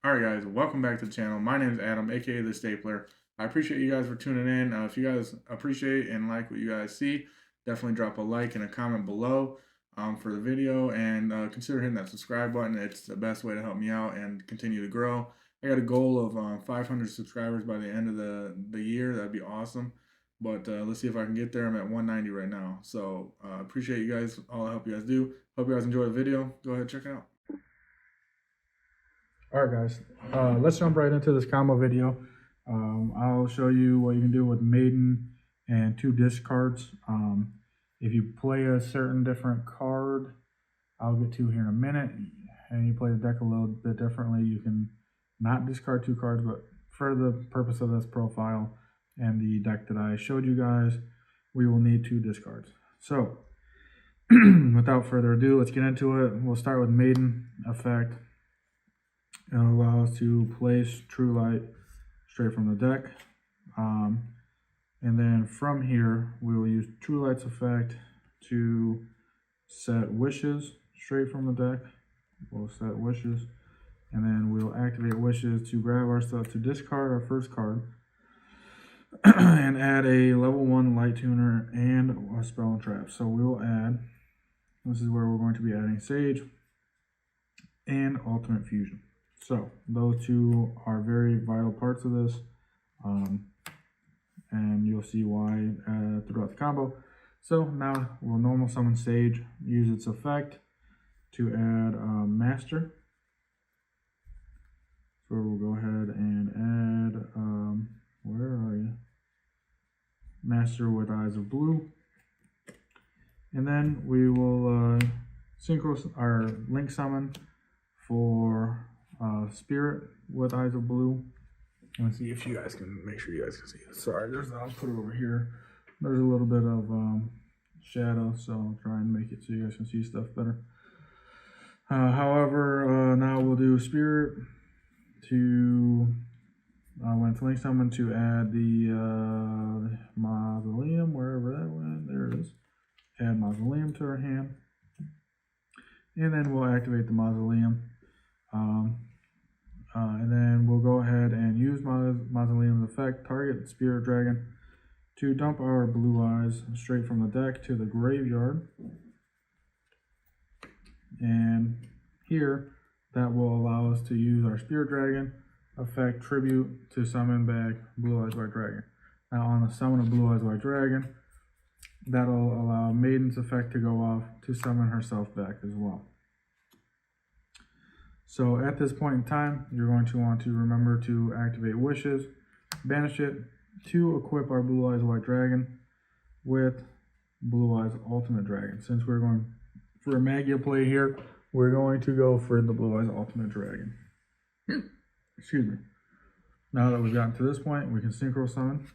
Alright guys, welcome back to the channel. My name is Adam, aka The Stapler. I appreciate you guys for tuning in. If you guys appreciate and like what you guys see, definitely drop a like and a comment below for the video, and consider hitting that subscribe button. It's the best way to help me out and continue to grow. I got a goal of 500 subscribers by the end of the year. That'd be awesome. But let's see if I can get there. I'm at 190 right now. So appreciate you guys, all the help you guys do. Hope you guys enjoy the video. Go ahead, check it out. All right, guys, let's jump right into this combo video. I'll show you what you can do with Maiden and 2 discards. If you play a certain different card, I'll get to here in a minute, and you play the deck a little bit differently, you can not discard 2 cards, but for the purpose of this profile and the deck that I showed you guys, we will need 2 discards. So, without further ado, let's get into it. We'll start with Maiden effect. It'll allow us to place True Light straight from the deck. And then from here, we will use True Light's effect to set Wishes straight from the deck. We'll set Wishes. And then we'll activate Wishes to grab our stuff to discard our first card and add a level 1 Light Tuner and a Spell and Trap. So we will add, this is where we're going to be adding Sage and Ultimate Fusion. So those 2 are very vital parts of this, and you'll see why throughout the combo. So now we'll normal summon Sage, use its effect to add Master. So we'll go ahead and add, where are you? Master with Eyes of Blue. And then we will synchro our Link Summon for Spirit with Eyes of Blue. Let's see if you guys can, make sure you guys can see it. Sorry, I'll put it over here. There's a little bit of shadow, so I'll try and make it so you guys can see stuff better. However, now we'll do Spirit to, when it's Link Summon, to add the Mausoleum, wherever that went. There it is. Add Mausoleum to our hand. And then we'll activate the Mausoleum. And then we'll go ahead and use Mausoleum's effect, target Spirit Dragon, to dump our Blue Eyes straight from the deck to the graveyard. And here, that will allow us to use our Spirit Dragon effect tribute to summon back Blue Eyes White Dragon. Now on the summon of Blue Eyes White Dragon, that'll allow Maiden's effect to go off to summon herself back as well. So at this point in time, you're going to want to remember to activate Wishes, banish it, to equip our Blue Eyes White Dragon with Blue Eyes Ultimate Dragon. Since we're going for a Magia play here, we're going to go for the Blue Eyes Ultimate Dragon. Excuse me. Now that we've gotten to this point, we can synchro summon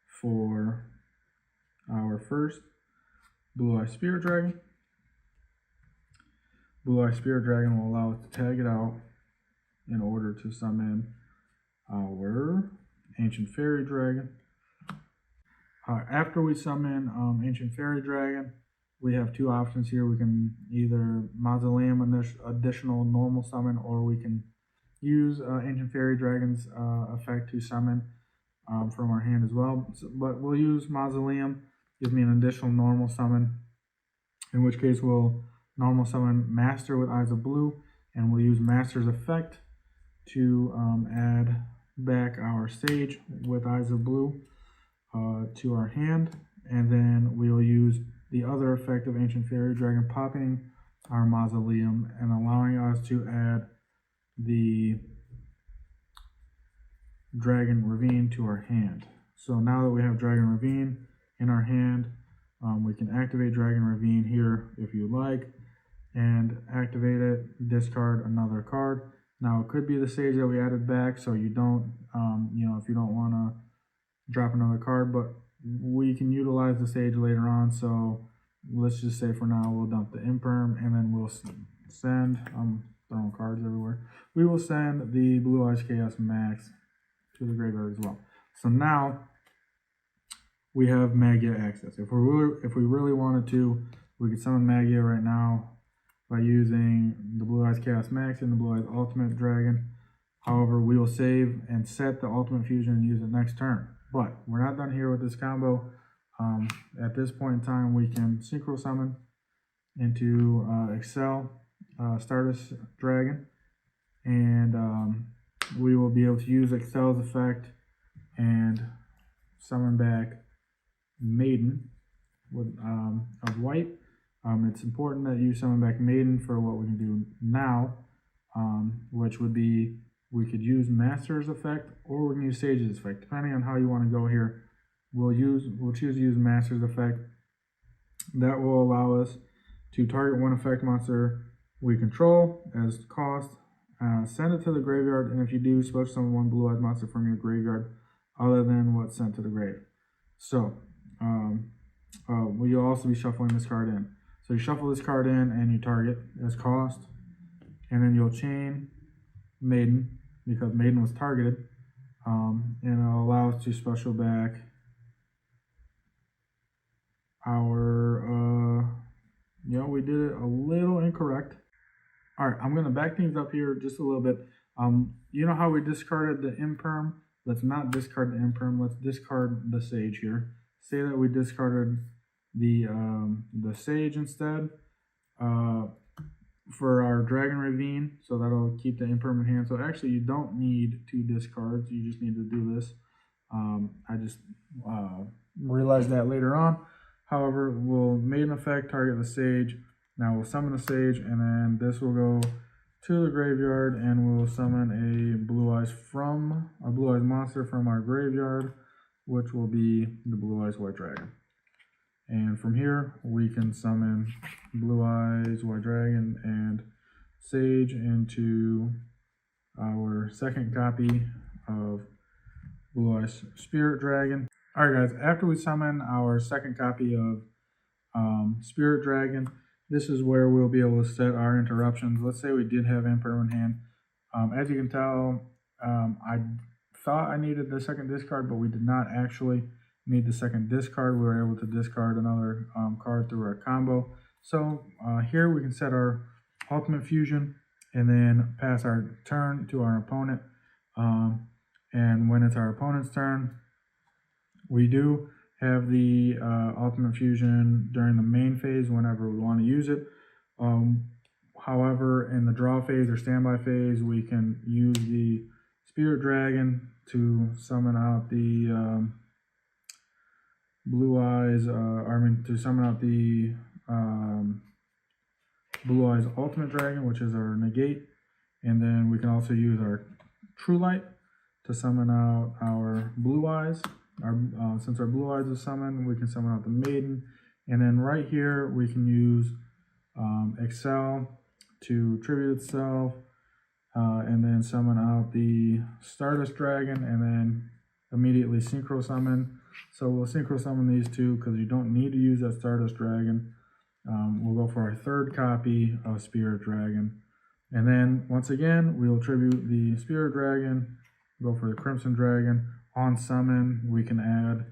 for our first Blue Eye Spirit Dragon. Blue Eye Spirit Dragon will allow us to tag it out in order to summon our Ancient Fairy Dragon. After we summon Ancient Fairy Dragon, we have 2 options here. We can either Mausoleum additional normal summon, or we can use Ancient Fairy Dragon's effect to summon from our hand as well. But we'll use Mausoleum, gives me an additional normal summon, in which case we'll normal summon Master with Eyes of Blue, and we'll use Master's effect to add back our Sage with Eyes of Blue to our hand, and then we'll use the other effect of Ancient Fairy Dragon, popping our Mausoleum and allowing us to add the Dragon Ravine to our hand. So now that we have Dragon Ravine in our hand, we can activate Dragon Ravine here if you like, and activate it, discard another card. Now it could be the Sage that we added back, so you don't, if you don't want to drop another card, but we can utilize the Sage later on. So let's just say for now we'll dump the Imperm, and then we'll send, I'm throwing cards everywhere, we will send the Blue Eyes Chaos Max to the graveyard as well. So now we have Magia access. If we really wanted to, we could summon Magia right now, by using the Blue Eyes Chaos Max and the Blue Eyes Ultimate Dragon. However, we will save and set the Ultimate Fusion and use it next turn. But we're not done here with this combo. At this point in time, we can Synchro Summon into Excel Stardust Dragon, and we will be able to use Excel's effect and summon back Maiden with of white. It's important that you summon back Maiden for what we can do now, which would be we could use Master's effect or we can use Sage's effect, depending on how you want to go here. We'll choose to use Master's effect. That will allow us to target one effect monster we control as cost, send it to the graveyard, and if you do, special summon one Blue Eyes monster from your graveyard other than what's sent to the grave. So you'll also be shuffling this card in. So you shuffle this card in and you target as cost, and then you'll chain Maiden because Maiden was targeted, and it'll allow us to special back our, we did it a little incorrect. All right, I'm going to back things up here just a little bit. You know how we discarded the Imperm? Let's not discard the Imperm. Let's discard the Sage here. Say that we discarded the Sage instead for our Dragon Ravine, so that'll keep the Imperm in hand. So actually, you don't need 2 discards. You just need to do this. I just realized that later on. However, we'll Maiden effect, target the Sage. Now we'll summon the Sage, and then this will go to the graveyard, and we'll summon a Blue Eyes monster from our graveyard, which will be the Blue Eyes White Dragon. And from here, we can summon Blue Eyes White Dragon and Sage into our second copy of Blue Eyes Spirit Dragon. All right, guys, after we summon our second copy of Spirit Dragon, this is where we'll be able to set our interruptions. Let's say we did have Emperor in hand. As you can tell, I thought I needed the second discard, but we did not actually need the second discard. We were able to discard another card through our combo. So here we can set our Ultimate Fusion and then pass our turn to our opponent. And when it's our opponent's turn, we do have the Ultimate Fusion during the main phase whenever we want to use it. However, in the draw phase or standby phase, we can use the Spirit Dragon to summon out the to summon out the Blue Eyes Ultimate Dragon, which is our negate. And then we can also use our True Light to summon out our Blue Eyes. Since our Blue Eyes is summoned, we can summon out the Maiden. And then right here, we can use Excel to tribute itself, and then summon out the Stardust Dragon, and then immediately Synchro Summon. So we'll Synchro Summon these two because you don't need to use that Stardust Dragon. We'll go for our third copy of Spirit Dragon. And then, once again, we'll tribute the Spirit Dragon, go for the Crimson Dragon. On summon, we can add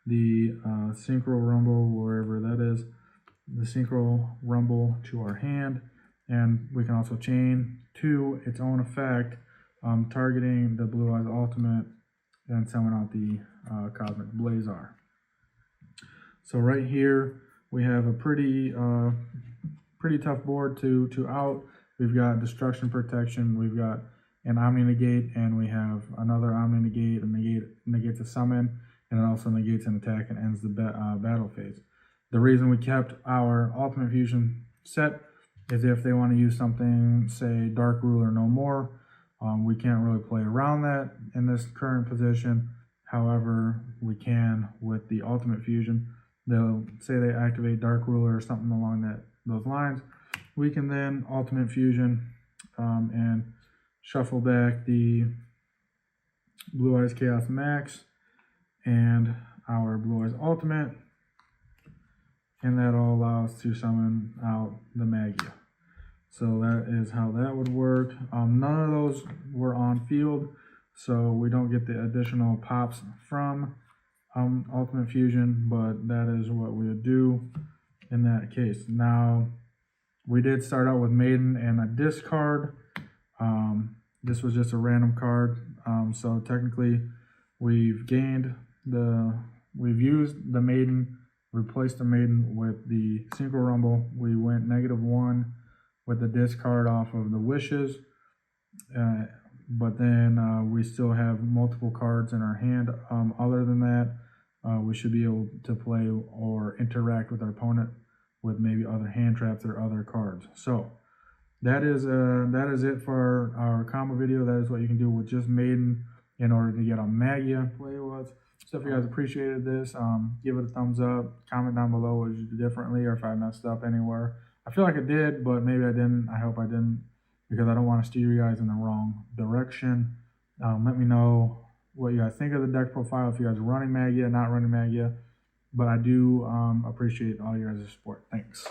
the Synchro Rumble, wherever that is, the Synchro Rumble to our hand. And we can also chain to its own effect, targeting the Blue Eyes Ultimate, and summon out the Cosmic Blazar. So right here, we have a pretty tough board to out. We've got Destruction Protection, we've got an Omni Negate, and we have another Omni Negate, and negates a summon, and it also negates an attack and ends the battle phase. The reason we kept our Ultimate Fusion set is if they want to use something, say Dark Ruler no more, we can't really play around that in this current position. However, we can with the Ultimate Fusion. They'll say they activate Dark Ruler or something along those lines. We can then Ultimate Fusion and shuffle back the Blue Eyes Chaos Max and our Blue Eyes Ultimate, and that'll allow us to summon out the Magia. So that is how that would work. None of those were on field, so we don't get the additional pops from Ultimate Fusion, but that is what we would do in that case. Now, We did start out with Maiden and a discard. This was just a random card. So technically we've used the Maiden, replaced the Maiden with the Synchro Rumble. We went -1 with the discard off of the Wishes. But then we still have multiple cards in our hand. Other than that, we should be able to play or interact with our opponent with maybe other hand traps or other cards. So that is it for our combo video. That is what you can do with just Maiden in order to get a Magia play with. So if you guys appreciated this, give it a thumbs up. Comment down below what you do differently or if I messed up anywhere. I feel like I did, but maybe I didn't. I hope I didn't, because I don't want to steer you guys in the wrong direction. Let me know what you guys think of the deck profile, if you guys are running Magia, not running Magia. But I do appreciate all your guys' support. Thanks.